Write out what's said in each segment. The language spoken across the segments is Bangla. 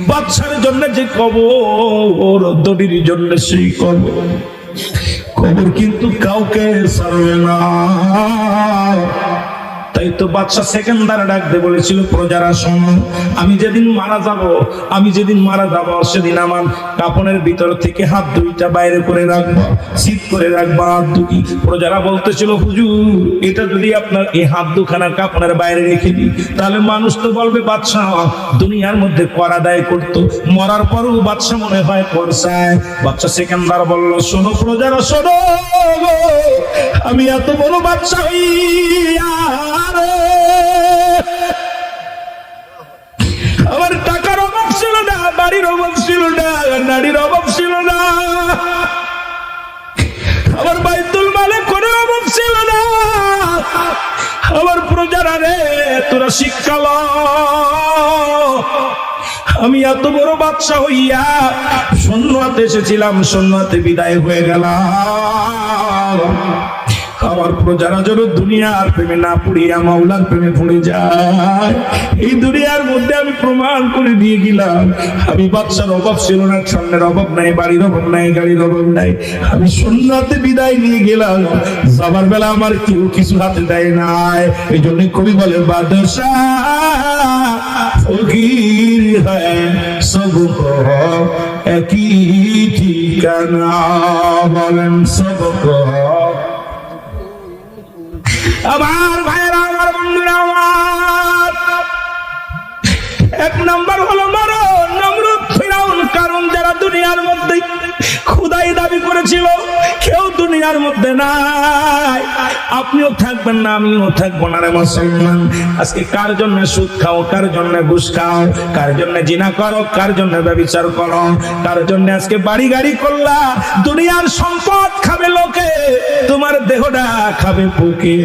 বাচ্চার জন্য যে কবর, দড়ির জন্য সেই কবর, কবর কিন্তু কাউকে ছাড়বে না। তাই তো বাদশা সেকেন্দার ডাক দিয়ে বলেছিল, প্রজারা শোনো, আমি যেদিন মারা যাব সেদিন আমার কাপড়ের ভিতর থেকে হাত দুইটা বাইরে করে রাখবো, শীত করে রাখবো হাত দুটি। প্রজারা বলতেছিল, হুজুর এটা যদি আপনার এই হাত দুখানা কাপড়ের বাইরে রেখে দিই, তাহলে মানুষ তো বলবে বাদশা দুনিয়ার মধ্যে কর আদায় করতো, মরার পরও বাদশা মনে হয় করছায়। বাদশা সেকেন্দার বলল, শোনো প্রজারা শোনো, আমি এত বড় বাদশা হইয়া আমার টাকার অভাব ছিল না, বাড়ির অভাব ছিল না, নারীর অভাব ছিল না, আমার বাইতুল মালে কোনো অভাব ছিল না। আমার প্রজারা রে, তোরা শিক্ষা ল, আমি এত বড় বাদশা হইয়া শূন্য হাতে এসেছিলাম, শূন্য হাতে বিদায় হয়ে গেলাম। আমার প্রজারা যেন দুনিয়ার প্রেমে না পড়িয়া মাওলার প্রেমে পড়ে যায়। এই দুনিয়ার মধ্যে আমি প্রমাণ করে দিয়ে গেলাম, আমি বাদশার অভাব ছিল না, স্বর্ণের অভাব নাই, বাড়ির অভাব নাই, গাড়ির অভাব নাই। আমি শূন্যতে বিদায় নিয়ে গেলাম, যাবার বেলা আমার কেউ কিছু হাতে দেয় নাই। এই জন্য কবি বলে, বাদশাহ ফকির হ্যায় সবকো একই ঠিকানা, বলেন সবকো। আমার ভাইরা, আমার বন্ধুরা, আমার এক নম্বর হলো মরণ, নমরুদ, ফিরাউন, কারণ যারা দুনিয়ার মধ্যে খোদাই দাবি করেছিল, কেউ দুনিয়ার মধ্যে নাই। আপনিও থাকবেন না, আমিও থাকবো না রে মুসলমান। আজকে কার জন্য সুদ খাও, কার জন্য ঘুষ খাও, কার জন্য জিনা করো, কার জন্য ব্যভিচার করো, কার জন্য আজকে বাড়ি গাড়ি করলা। দুনিয়ার সম্পদ খাবে লোকে, তোমার দেহটা খাবে পোকে।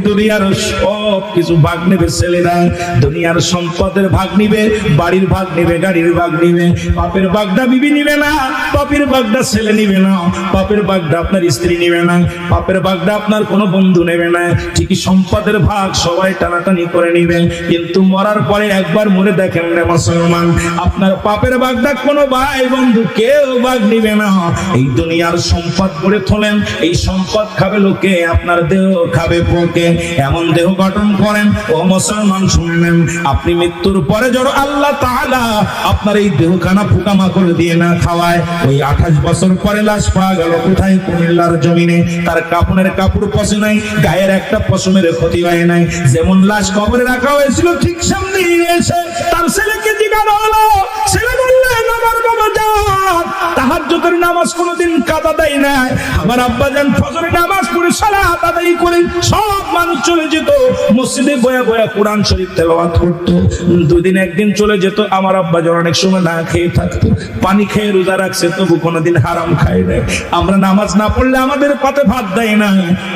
দুনিয়ার সব কিছু ভাগ নেবে ছেলেরা, দুনিয়ার সম্পদের ভাগ নিবে, বাড়ির ভাগ নিবে, গাড়ির ভাগ নিবে। বাপের ভাগটা বিবি নিবে না, বাপের ভাগটা ছেলে নিবে না, বাপের ভাগটা আপনার স্ত্রী নিবে না, বাপের ভাগটা আপনার কোনো বন্ধু নেবে না। ঠিকই সম্পদের ভাগ সবাই টানাটানি করে নিবে, কিন্তু মরার পরে একবার মরে দেখেন রে মুসলমান, আপনার পাপের ভাগটা কোনো ভাই বন্ধু কেউ ভাগ নিবে না। এই দুনিয়ার সম্পদ করে তোলেন, এই সম্পদ খাবে লোকে, আপনার দেহ খাবে পোকে। এমন দেহ গঠন করেন ও মুসলমান, শুনলেন, আপনি মৃত্যুর পরে জড় আল্লাহ তাআলা আপনার এই দেহখানা পোকামা করে দিয়ে না খাওয়ায়, ওই 28 বছর পরে লাশ পাওয়া গেল কোথায়? কুমিল্লার জমিনে। তার কাপড়ের কাপড় পচে নাই, গায়ের একটা পশমের ক্ষতি হয় নাই। যেমন লাশ কবরে রাখা হয়েছিল, ঠিক সামনে এসে তার ছেলেকে জিজ্ঞাসা হলো, ছেলে বললেন, আমার বাবা জান তাহাজ্জুদের নামাজ কোনোদিন কাজা দেয় না, আমার আব্বা জান ফজরের নামাজ পড়ে সালাত আদায় করে সব মানুষ চলে যেত মসজিদে বয়া বয়া কোরআন শরীফ তেলাওয়াত করত। দুদিন একদিন চলে যেত, আমার আব্বা জান অনেক সময় না খেয়ে থাকতো, পানি খেয়ে রোজা রাখছে, তবু কোনোদিন হারাম খায় না। আমরা নামাজ না পড়লে আমাদের পাতে ভাত দেয় না।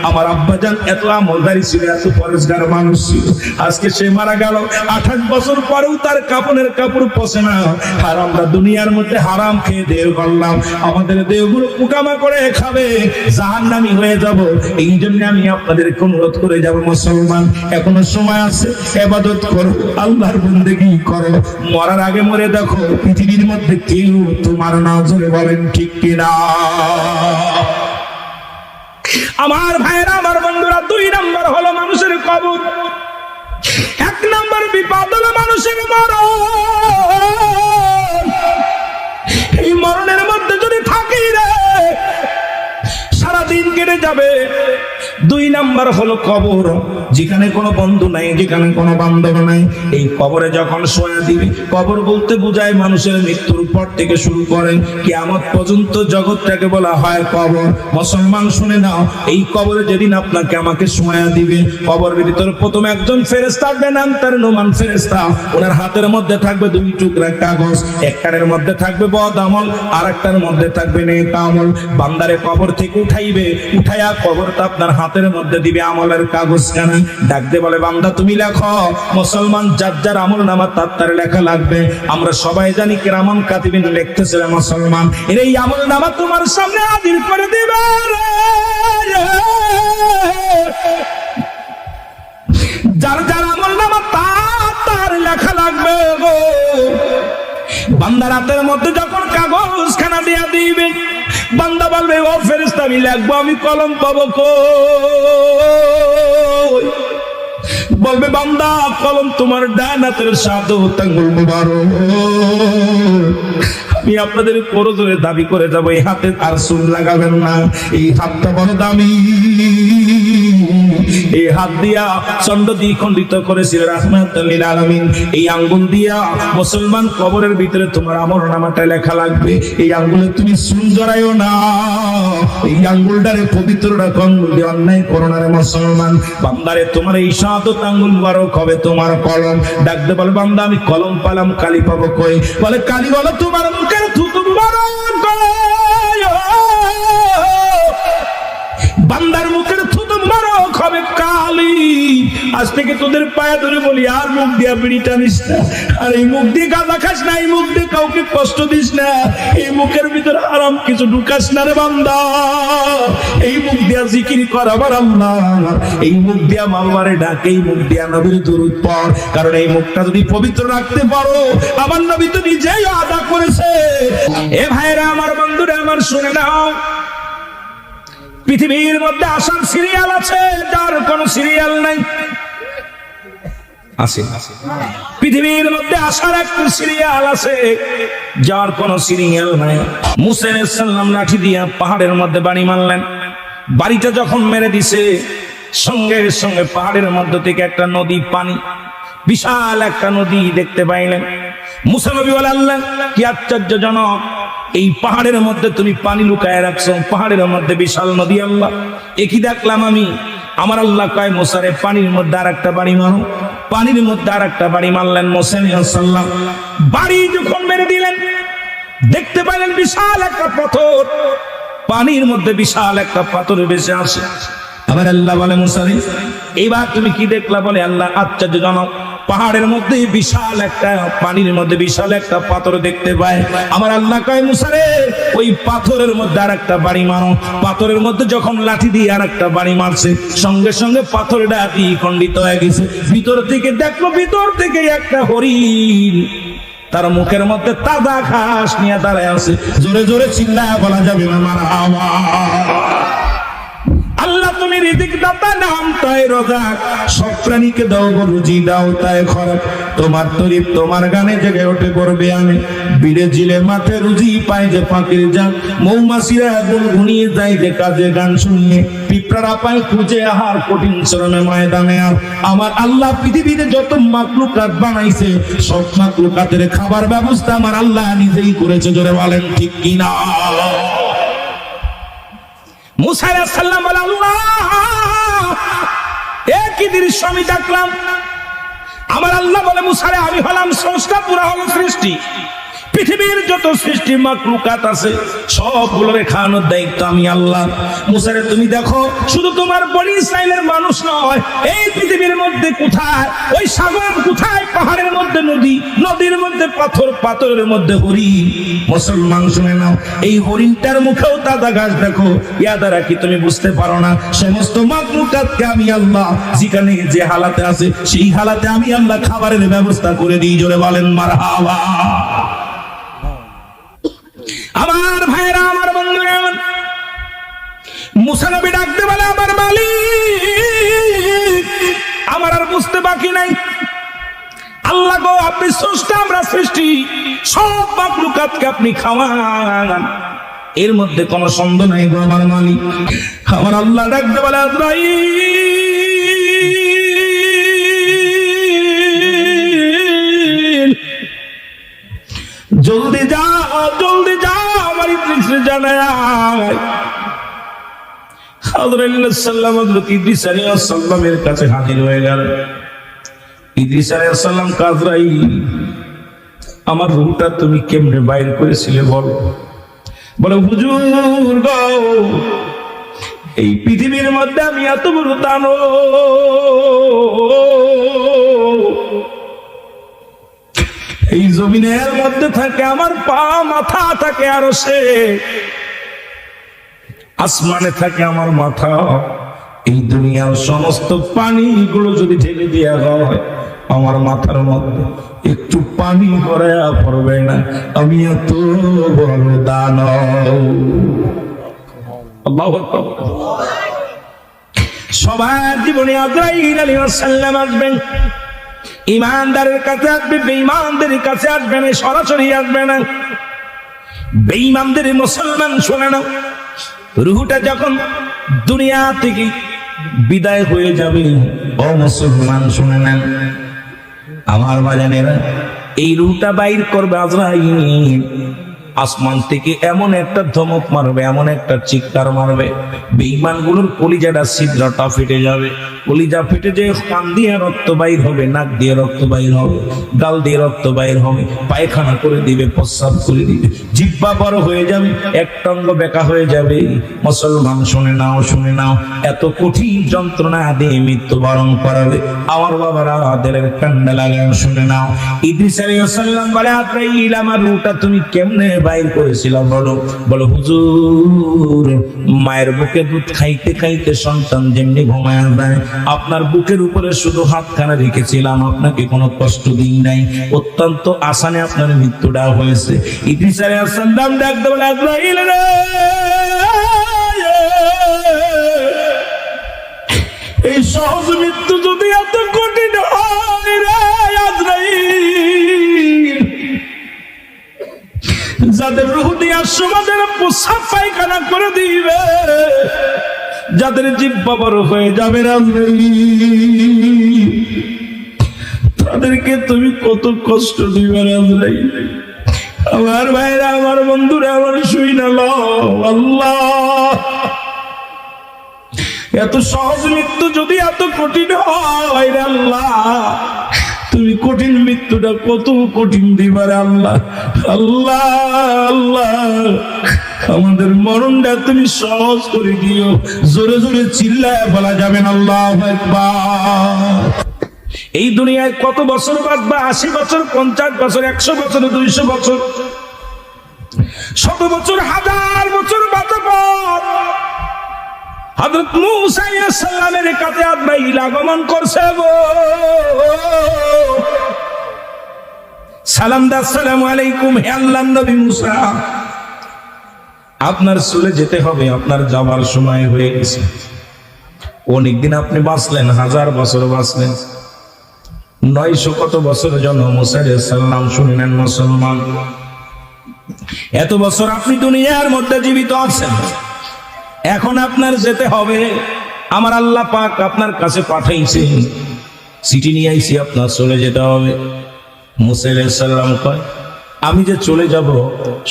আমার আব্বা জান এত আমলদারি ছিল, এত পরেশগার মানুষ ছিল। আজকে সে মারা গেল, 28 বছর পরেও তার কাপড়ের কাপড় পচে না। আর আমরা দুনিয়ার মধ্যে হারাম খেয়ে দেহ করলাম, আমাদের দেহগুলো পোকামা করে খাবে, জাহান্নামী হয়ে যাব। এই জন্য আমি আপনাদেরকে অনুরোধ করে যাব, মুসলমান এখনো সময় আছে, ইবাদত করো, আল্লাহর বন্দেগী করো। মরার আগে মরে দেখো, পৃথিবীর মধ্যে কেউ তোমার নজরে, বলেন ঠিক কিনা? আমার ভাইরা, আমার বন্ধুরা, 2 নম্বর হলো মানুষের কবর। 1 নম্বর বিপদ হলো মানুষের মরণ। এই মরণের মধ্যে যদি থাকি রে, সারাদিন কেটে যাবে। 2 নম্বর হলো কবর, যেখানে কোনো বন্ধু নাই, যেখানে কোনো বান্ধব নাই। এই কবরে যখন শোয়া দিবে, কবর বলতে বোঝায় মানুষের মৃত্যুর পর থেকে শুরু করে কিয়ামত পর্যন্ত জগৎটাকে বলা হয় কবর। মুসলমান শুনে নাও, এই কবরে যেদিন আপনাকে আমাকে শোয়া দিবে, কবরের ভিতর প্রথম একজন ফেরেশতা আসবে, নাম তার নোমান ফেরেশতা। ওনার হাতের মধ্যে থাকবে 2 টুকরা কাগজ, একটার মধ্যে থাকবে বদ আমল, আর একটার মধ্যে থাকবে নেক আমল। বান্দারে কবর থেকে উঠাইবে, উঠাইয়া কবরটা আপনার হাতের মধ্যে দিবে আমলের কাগজ খানা, ডাক দিয়ে বলে, বান্দা তুমি লেখো। মুসলমান যার যার আমল নামা তার লেখা লাগবে। আমরা সবাই জানি কিরামান কাতিবিন লিখতেছে, মুসলমান এর এই আমল নামা তোমার সামনে হাজির করে দিবে। যার যার আমল নামা তার লেখা লাগবে গো। বান্দার হাতের মধ্যে যখন কাগজ খানা দিয়া দিবে, বান্দা বলবে ও ফেরেশতা আমি লিখবো, আমি কলম পাবো কই? বলবে বান্দা কলম তোমার ডান হাতের শাহাদাত আঙ্গুল মুবারক। আমি আপনাদের করজোরে দাবি করে যাব, এই হাতে আর সুন লাগাবেন না, এই হাতটা বড় দামি। এই হাত দিয়া চন্ড দ্বিখণ্ডিত করেছিল রাহমাতুল লিল আলামিন। এই আঙ্গুল দিয়া মুসলমান কবরের ভিতরে তোমার আমলনামাটা লেখা লাগবে। এই আঙ্গুলে তুমি সুন জড়াইও না, এই আঙ্গুলটারে পবিত্র রাখো, আঙ্গুল দিয়ে অন্যায় করো না রে মুসলমান। বান্দারে তোমার এই শাহাদাত আঙ্গুল মুবারক হবে তোমার কলম। ডাকতে বলে বান্দা আমি কলম পালাম, কালি পাবো কই? বলে কালি বলো তোমার মুখের থুতু মুবারক। বান্দার মুখের থুতু মুবারক হবে কালি। আজ থেকে তোদের পায়ে ধরে বলি আর মুখ দিয়া বিড়ি টানিস না, আর এই মুখ দিয়ে গাঁজা খাস না, এই মুখ দিয়ে কাউকে কষ্ট দিস না, এই মুখের ভিতরে আরাম কিছু ঢুকাস না রে বান্দা। এই মুখ দিয়া জিকির কর আমার আল্লাহ, এই মুখ দিয়া মাওলারে ডাক, এই মুখ দিয়া নবীর দুরূদ পড়। কারণ এই মুখটা যদি পবিত্র রাখতে পারো, আমার নবী তো নিজেই আদা করেছে। এ ভাইরা আমার, বন্ধুরা আমার, শুনে নাও, পৃথিবীর মধ্যে আসার সিরিয়াল আছে, যার কোন সিরিয়াল নাই। আছে পৃথিবীর মধ্যে আসার একটা সিরিয়াল আছে, যার কোন সিরিয়াল নাই। মুসা আলাইহিস সালাম লাঠি দিয়া পাহাড়ের মধ্যে বাড়ি মারলেন। বাড়িটা যখন মেরে দিছে, সঙ্গে সঙ্গে পাহাড়ের মধ্য থেকে একটা নদী, পানি, বিশাল একটা নদী দেখতে পাইলেন। মুসা নবী বলে আল্লাহ কি আশ্চর্যজনক, এই পাহাড়ের মধ্যে তুমি পানি লুকায় রাখছো, পাহাড়ের মধ্যে বিশাল নদী। আল্লাহ একই দেখলাম আমি। আমার আল্লাহ কয় মুসারে পানির মধ্যে আর একটা বাড়ি মারো। পানির মধ্যে আর একটা বাড়ি মারলেন মুসা আলাইহিস সালাম। বাড়ি যখন মেরে দিলেন, দেখতে পাইলেন বিশাল একটা পাথর, পানির মধ্যে বিশাল একটা পাথর ভেসে আসে। আবার আল্লাহ বলে মুসারে এবার তুমি কি দেখলা? বলে আল্লাহ আশ্চর্যজনক, পাহাড়ের মধ্যে বিশাল একটা, পানির মধ্যে বিশাল একটা পাথর দেখতে পায়। আমার আল্লাহ কয় মুসারে ওই পাথরের মধ্যে আর একটা বাড়ি মারো। পাথরের মধ্যে যখন লাঠি দিয়ে আর একটা বাড়ি মারছে, সঙ্গে সঙ্গে পাথরটা দ্বিখণ্ডিত হয়ে গেছে। ভিতর থেকে দেখলো, ভিতর থেকে একটা হরিণ তার মুখের মধ্যে তাজা ঘাস নিয়ে দাঁড়ায় আছে। জোরে জোরে চিল্লায় বলা যাবে না মারহাবা। আল্লাহ তুমি রিজিক দাতা, নাম তাই রাযাক, সব প্রাণীকে দাও গো রুজি, দাও তাই খরচ। তোমার তরিফ তোমার গানে জেগে ওঠে করবে আমি। বিড়ে জিলে মাঠে রুজি পাই যে পাখির জান, মৌমাছিরা গুনগুনিয়ে যায় যে কাজে গান শুনিয়ে, পিঁপড়ারা পায় খুঁজে আহার কঠিন শ্রমে ময়দানে। আর আমার আল্লাহ পৃথিবীতে যত মাকলুকাত বানাইছে, সব মাকলুকাতের খাবার ব্যবস্থা আমার আল্লাহ নিজেই করেছে। জোরে বলেন ঠিক কিনা? মুসা আলাইহিস সালাম বলে আল্লাহ একই দৃশ্য আমি দেখলাম। আমার আল্লাহ বলে মুসারে আমি হলাম স্রষ্টা, পুরা হলো সৃষ্টি। পৃথিবীর যত সৃষ্টি মাকলুকাত আছে সবগুলোরে খাওয়ানোর দায়িত্ব আমি আল্লাহ। মুসারে তুমি দেখো, শুধু তোমার বনি ইসরাইলের মানুষ নয়, এই পৃথিবীর মধ্যে কোথায় ওই সাগর, কোথায় পাহাড়ের মধ্যে নদী, নদীর মধ্যে পাথর, পাথরের মধ্যে হরিণ। মুসলমান শুনে নাও, এই হরিণটার মুখেও তাজা ঘাস দেখো। ইয়া দ্বারা কি তুমি বুঝতে পারো না, সমস্ত মাকলুকাতকে আমি আল্লাহ যেখানে যে হালাতে আছে, সেই হালাতে আমি আল্লাহ খাবারের ব্যবস্থা করে দিই। জোরে বলেন মারহাবা। আমার ভাইরা, আমার বন্ধুরা, মুসা নবী ডাকতে বলে আমার মালিক, আমার আর বুঝতে বাকি নাই। আল্লাহ গো আপনি স্রষ্টা, আমরা সৃষ্টি, সব মাকলুকাতকে আপনি খাওয়ান, এর মধ্যে কোনো সন্দেহ নাই গো আমার মালিক। আমার আল্লাহ ডাকতে বলে আজরাইল জলদি যাও, জলদি যাও, আমার ইদ্রিসকে জানায়। আজরাইল সাল্লাম হযরত ইদ্রিস আলাইহিস সালামের কাছে হাজির হয়ে গেল। ইদ্রিস আলাইহিস সালাম আজরাইল আমার রূহটা তুমি কেমনে বাইর করেছিলে বলো? বলে হুজুর গো, এই পৃথিবীর মধ্যে আমি এত বড় দানব, এই জমিনের মধ্যে থাকে আমার পা, মাথা থাকে আরশে, আসমানে থাকে আমার মাথা। এই দুনিয়ার সমস্ত পানিগুলো যদি ঢেলে দেওয়া হয় আমার মাথার মধ্যে, একটু পানি করে পড়বে না, আমি এত বড় দানব। আল্লাহু আকবার। সবার জীবনে আজরাইল আলাইহিস সালাম আসবেন, ঈমানদারের কাছে আসবে, বেঈমানদের কাছে আসবে না, সরাসরি আসবে না। বেঈমানদের মুসলমান শুনে না, রূহটা যখন দুনিয়া থেকে বিদায় হয়ে যাবে, ও মুসলমান শুনে নেন আমার বাজানেরা, এই রূহটা বাইর করবে আজরাইল। আসমান থেকে এমন একটা ধমক মারবে, এমন একটা চিৎকার মারবে, বেঈমানগুলোর কলিজাটা ছিদ্রটা ফেটে যাবে, কলিজা ফেটে যে কান দিয়ে রক্ত বাইর হবে, নাক দিয়ে রক্ত বাইর হবে, গাল দিয়ে রক্ত বাইর হবে, পায়খানা করে দিবে, প্রস্রাব করে দিবে, জিহ্বা বড় হয়ে যাবে, একটা অঙ্গ বেঁকা হয়ে যাবে। মুসলমান শুনে নাও, শুনে নাও, এত কঠিন যন্ত্রণা দিয়ে মৃত্যুবরণ করাবে। আমার বাবারা দিলের কান্না লাগায় শুনে নাও। ইদ্রিস আলাইহিস সালাম বলে, আজরাইল আমার রূহটা তুমি কেমনে বাইর করেছিলাম? বলো হুজুর, মায়ের বুকে দুধ খাইতে খাইতে সন্তান যেমনি ঘুমায় যায়, আপনার বুকের উপরে শুধু হাতখানা রেখেছিলাম, আপনাকে কোনো কষ্ট দিই নাই, অত্যন্ত আসানে আপনার মৃত্যুটা হয়েছে। ইদ্রিস আলাইহিস সালাম ডাকতে বলে, আজরাইল রে, এই সহজ মৃত্যু যদি এত কঠিন হয় রে আজরাইল, যাদের রূহ দিয়া সমাজের পোশাক পায়খানা করে দিবে, যাদের জিহ্বা বড় হয়ে যাবে আজরাইল, তাদেরকে তুমি কত কষ্ট দিবে আজরাইল। আমার ভাইরা, আমার বন্ধুরা, আমার শুই না আল্লাহ, এত সহজ মৃত্যু যদি এত কঠিন হয় রে আল্লাহ, তুমি কঠিন মৃত্যুটা কত কঠিন দিবার আল্লাহ। আল্লাহ আল্লাহ, আমাদের মরণটা তুমি সহজ করে দিও। জোরে জোরে চিল্লায় বলা যাবেন আল্লাহু আকবার। এই দুনিয়ায় কত বছর বাঁচবা? 80 বছর, 50 বছর, 100 বছর, 200 বছর, 100 বছর, 1000 বছর বাঁচবা। হযরত মূসা আলাইহিস সালামের কাছে আজরাইল আগমন করছে গো। সালাম দা, আসসালামু আলাইকুম, হে আল্লাহর নবী মূসা, আপনার চলে যেতে হবে, আপনার যাবার সময় হয়ে গেছে। অনেকদিন আপনি বাঁচলেন, 1000 বছর বাঁচলেন, 900 কত বছরের জন্য মূসা আলাইহিস সালাম শুনলেন, মুসলমান এত বছর আপনি দুনিয়ার মধ্যে জীবিত আছেন, এখন আপনার যেতে হবে। আমার আল্লাহ পাক আপনার কাছে পাঠাইছে, চিঠি নিয়ে আইছি, আপনার চলে যেতে হবে। মূসা আলাইহিস সালাম কয়, আমি যে চলে যাব,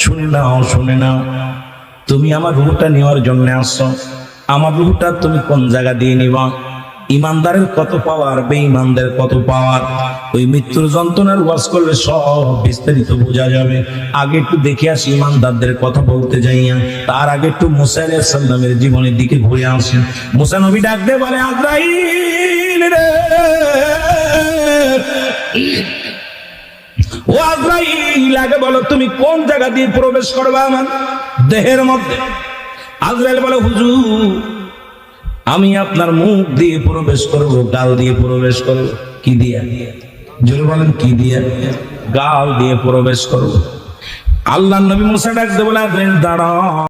শুনে নাও, শুনে নাও, তুমি আমার রূহটা নেওয়ার জন্য আসছো, আমার রূহটা তুমি কোন জায়গা দিয়ে নিবা? ইমানদারের কত পাওয়ার, বেঈমানদের কত পাওয়ার, ওই মৃত্যুর যন্ত্রণার ওয়াজ করলে সব বিস্তারিত বোঝা যাবে। আগে একটু দেখে আসি ইমানদারদের কথা বলতে যাইয়া, তার আগে একটু মূসা আলাইহিস সালামের জীবনের দিকে ঘুরে আসেন। মূসা নবী ডাক দিয়ে বলে, আজরাইল রে, ও আজরাইল, আগে বলো তুমি কোন জায়গা দিয়ে প্রবেশ করবে আমার দেহের মধ্যে? আজরাইল বলে, হুজুর, আমি আপনার মুখ দিয়ে প্রবেশ করব, গাল দিয়ে প্রবেশ করব। কি দিয়ে? জোরে বলেন, কি দিয়ে? গাল দিয়ে প্রবেশ করব। আল্লাহর নবী মূসা ডাকতে বলে, দাঁড়াও।